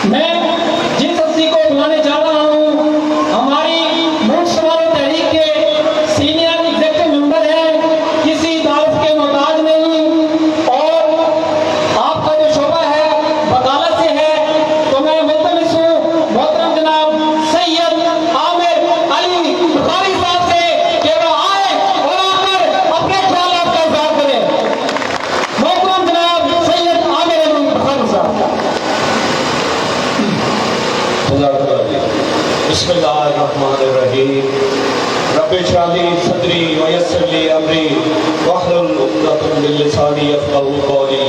میں جس ہستی کو بلانے جا رہا ہوں ہماری ملک سوال تحریک کے سینئر ایگزیکٹو ممبر ہیں، کسی تعارف کے محتاج نہیں، اور آپ کا جو شعبہ ہے وکالت سے ہے، تو میں ملتمس ہوں محترم جناب سید عامر علی بخاری صاحب سے کہ وہ آئے اور آ کر اپنے خیالات کا اظہار کریں۔ محترم جناب سید عامر علی بخاری صاحب۔ بسم اللہ الرحمن الرحیم۔ رب اشرح لی صدری ویسر لی امری واحلل عقدۃ من لسانی یفقہوا قولی۔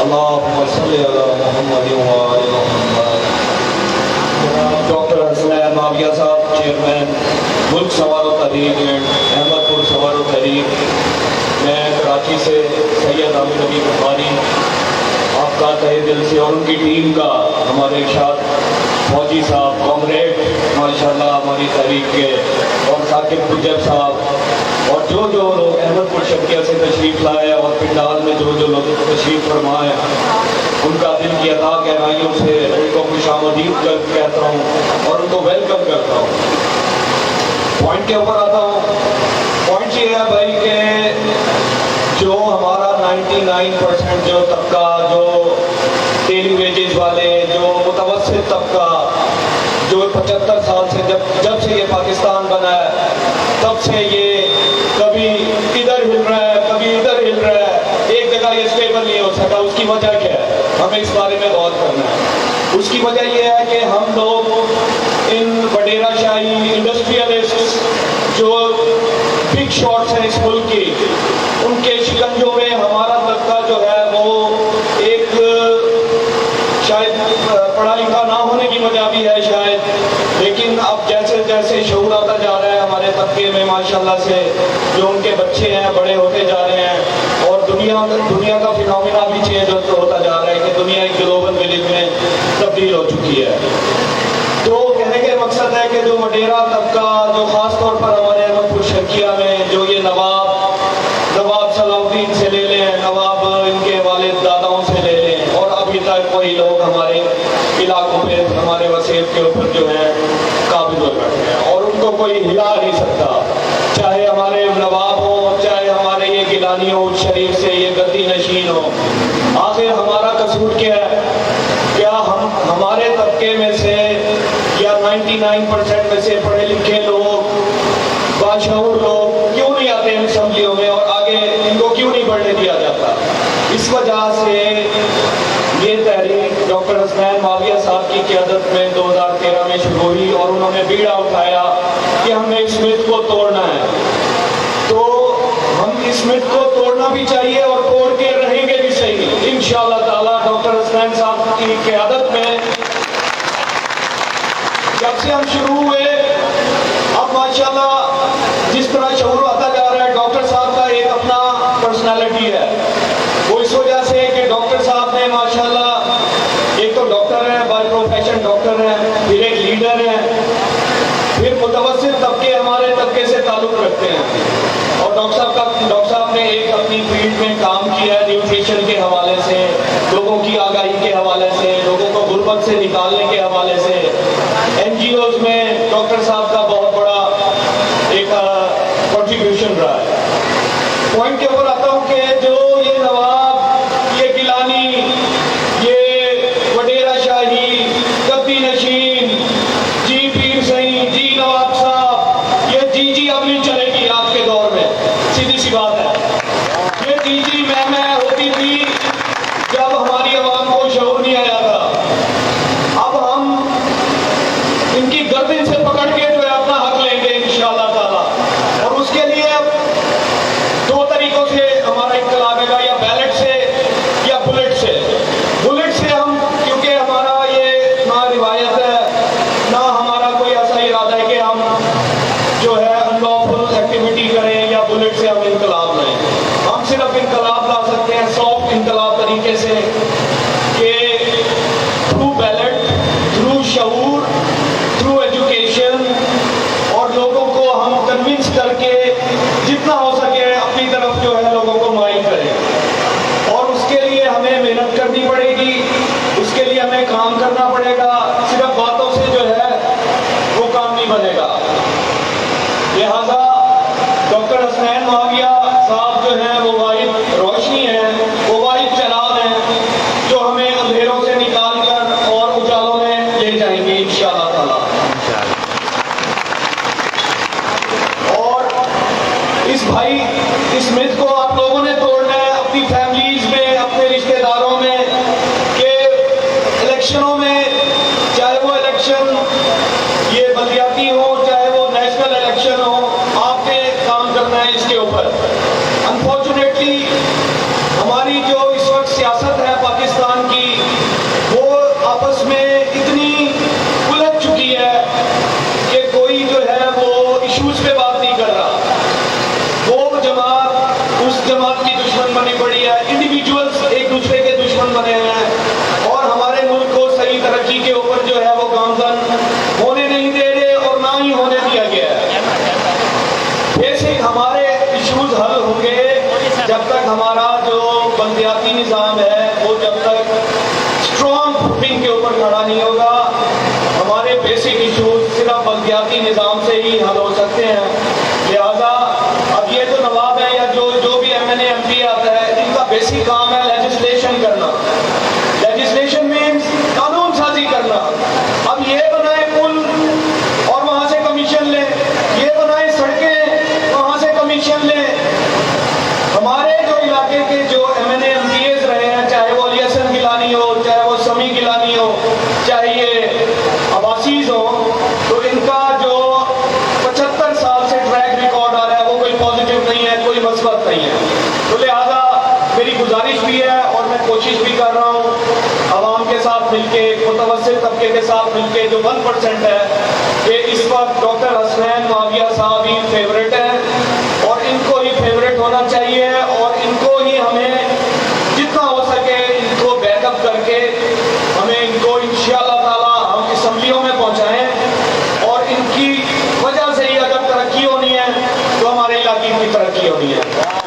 اللہم صل علی محمد وآل محمد۔ ڈاکٹر حسنین معاویہ صاحب، چیئرمین ملک سوار و تحریک اینڈ احمد پور سوار و تحریک، میں کراچی سے سید عامر علی بخاری آپ کا تہہ دل سے اور ان کی ٹیم کا، ہمارے ارشاد فوجی صاحب کامریڈ ماشاءاللہ ہماری تحریک کے، اور ثاقب حجت صاحب، اور جو لوگ احمد پور شبکیہ سے تشریف لائے اور پنڈال میں جو لوگ تشریف فرمائے، ان کا دل کی عطا گہرائیوں سے ان کو خوش آمدید کہتا ہوں اور ان کو ویلکم کرتا ہوں۔ پوائنٹ کے اوپر آتا ہوں۔ پوائنٹ یہ ہے بھائی کہ جو ہمارا 99% جو طبقہ، جو ڈیلی ویجز والے، جو متوسط طبقہ، جو 75 سال سے جب سے یہ پاکستان بنا ہے تب سے یہ کبھی ادھر ہل رہا ہے کبھی ادھر ہل رہا ہے، ایک جگہ یہ اسٹیبل نہیں ہو سکا۔ اس کی وجہ کیا ہے؟ ہمیں اس بارے میں غور کرنا ہے۔ اس کی وجہ یہ ہے کہ ہم لوگ ان وڈیرا شاہی انڈسٹریلسٹ جو بگ شاٹس ہیں اس ملک کی، ان کے شکنجوں میں ہمارا طبقہ جو ہے وہ ایک شاید پڑھا لکھا نہ ہونے کی وجہ بھی ہے شاید، لیکن اب جیسے جیسے شعور آتا جا رہا ہے ہمارے طبقے میں ماشاءاللہ سے، جو ان کے بچے ہیں بڑے ہوتے جا رہے ہیں، اور دنیا کا فینومینا بھی چینج ہوتا جا رہا ہے کہ دنیا ایک گلوبل ولیج میں تبدیل ہو چکی ہے۔ تو کہنے کے مقصد ہے کہ جو وڈیرا طبقہ، جو خاص طور پر ہمارے احمد پور شبکیہ میں جو یہ نواب صلاح الدین سے لے لیں، نواب ان کے والد داداؤں سے لے لیں، اور ابھی تک وہی لوگ ہمارے علاقوں پہ ہمارے وسیعت کے اوپر جو ہے قابض ہو بیٹھے ہیں، اور ان کو کوئی ہلا نہیں سکتا، چاہے ہمارے نواب ہوں، چاہے ہمارے یہ گیلانی ہو شریف سے یہ گدی نشین ہو۔ آخر ہمارا قصور کیا ہے؟ کیا ہمارے طبقے میں سے یا 99% میں سے پڑھے لکھے لوگ، باشعور لوگ کیوں نہیں آتے ہیں اسمبلیوں میں، اور آگے ان کو کیوں نہیں بڑھنے دیا جاتا؟ اس وجہ سے یہ تحریک ڈاکٹر حسنین معاویہ صاحب کی قیادت میں 2013 میں شروع ہوئی، اور انہوں نے بیڑا اٹھایا کہ ہم نے اس مت کو توڑنا ہے۔ تو ہم اس مت کو توڑنا بھی چاہیے اور توڑ کے رہیں گے بھی صحیح انشاءاللہ تعالیٰ۔ ڈاکٹر حسنین صاحب کی قیادت میں جب سے ہم شروع ہوئے، اب ماشاءاللہ جس طرح شعور آتا جا رہا ہے، ڈاکٹر صاحب کا ایک اپنا پرسنالٹی ہے، وہ اس وجہ سے کہ ڈاکٹر صاحب نے ماشاءاللہ ایک تو ڈاکٹر ہیں، بائی پروفیشن ڈاکٹر ہیں، پھر ایک لیڈر ہیں، پھر متوسط طبقے ہمارے طبقے سے تعلق رکھتے ہیں، اور ڈاکٹر صاحب نے ایک اپنی فیلڈ میں کام کیا ہے نیوٹریشن کے حوالے سے، لوگوں کی آگاہی کے حوالے سے، لوگوں کو غربت سے نکالنے کے حوالے سے۔ NGOs میں ڈاکٹر صاحب کا بہت بڑا ایک کنٹریبیوشن رہا ہے۔ پوائنٹ کے اوپر آتا ہوں کہ جو یہ نواب، یہ گیلانی، یہ وڈیرا شاہی، گدی نشین، جی پیر سہیں، جی نواب صاحب، یہ جی اب نہیں چلے گی آپ کے دور میں، سیدھی سی بات ہے۔ یہ جی میں ہوتی تھی جب ہماری عوام کو شعور نہیں آیا تھا۔ اب ہم ان کی گردن سے پکڑ کے جو ہے اپنا حق لیں گے انشاءاللہ تعالیٰ، اور اس کے لیے دو طریقوں سے ہمارا انقلاب ہے، یا بیلٹ سے یا بلٹ سے۔ بلٹ سے ہم، کیونکہ ہمارا یہ نہ روایت ہے نہ ہمارا کوئی ایسا ارادہ ہے کہ ہم جو ہے انلافل ایکٹیویٹی کریں یا بلٹ سے ہم انقلاب لائیں۔ ہم صرف انقلاب لا سکتے ہیں سافٹ انقلاب طریقے سے، کہ تھرو بیلٹ، تھرو شعور، تھرو ایجوکیشن، اور لوگوں کو ہم کنونس کر کے جتنا ہو سکے اپنی طرف جو ہے لوگوں کو مائل کریں، اور اس کے لیے ہمیں محنت کرنی پڑے گی، اس کے لیے ہمیں کام کرنا پڑے بنے گا، صرف باتوں سے جو ہے وہ کام نہیں بنے گا. لہذا ڈاکٹر حسنین معاویہ صاحب جو ہیں وہ واحد روشنی ہیں، وہ واحد چراغ ہیں جو ہمیں اندھیروں سے نکال کر اور اجالوں میں لے جائیں گے انشاءاللہ تعالی. اور اس بھائی اس مت کو آپ لوگوں نے توڑنا ہے اپنی فیملیز میں، اپنے رشتہ داروں میں، کہ الیکشنوں میں، چاہے وہ الیکشن یہ بلدیاتی ہو چاہے وہ نیشنل الیکشن ہو، آپ نے کام کرنا ہے اس کے اوپر. انفارچونیٹلی ہماری جو اس وقت سیاست ہے پاکستان کی، وہ آپس میں اتنی الجھ چکی ہے کہ کوئی جو ہے وہ ایشوز پہ بات نہیں کر رہا. وہ جماعت اس جماعت کی دشمن بنی پڑی ہے، انڈیویجولز ایک دوسرے کے دشمن بنے ہیں، اور ہمارے ملک کو صحیح ترقی کے اوپر جو ہے وہ گامزن ہونے نہیں دے رہے اور نہ ہی ہونے دیا گیا ہے. بیسک ہمارے ایشوز حل ہوں گے جب تک ہمارا جو بلدیاتی نظام ہے وہ جب تک اسٹرانگ فوٹنگ کے اوپر کھڑا نہیں ہوگا. ہمارے بیسک ایشوز صرف بلدیاتی نظام سے ہی حل ہو سکتے ہیں. لہذا اب یہ جو نواب ہے یا جو بھی M N A M P آتا ہے، ان کا بیسک کام ہے لیجسلیشن کرنا. لیجسلیشن مینس قانون سازی کرنا. اب یہ بنائے پل اور وہاں سے کمیشن لیں، یہ بنائے سڑکیں وہاں سے کمیشن لیں. ہمارے جو علاقے کے جو M N A M P As رہے ہیں، چاہے وہ علی حسن گیلانی ہو، چاہے وہ سمی گیلانی ہو، چاہے یہ عباسیز ہوں، تو ان کا جو 75 سال سے ٹریک ریکارڈ آ رہا ہے وہ کوئی پازیٹیو نہیں ہے، کوئی مثبت نہیں ہے. تو لہذا میری گزارش بھی ہے اور میں کوشش بھی کر رہا ہوں عوام کے ساتھ مل کے، متوسط طبقے کے ساتھ مل کے، جو 1% ہے، کہ اس وقت ڈاکٹر حسنین معاویہ صاحب ہی فیوریٹ ہیں اور ان کو ہی فیوریٹ ہونا چاہیے، اور ان کو ہی ہمیں جتنا ہو سکے ان کو بیک اپ کر کے ہمیں ان کو انشاءاللہ تعالی ہم اسمبلیوں میں پہنچائیں، اور ان کی وجہ سے ہی اگر ترقی ہونی ہے تو ہمارے علاقے کی ترقی ہونی ہے.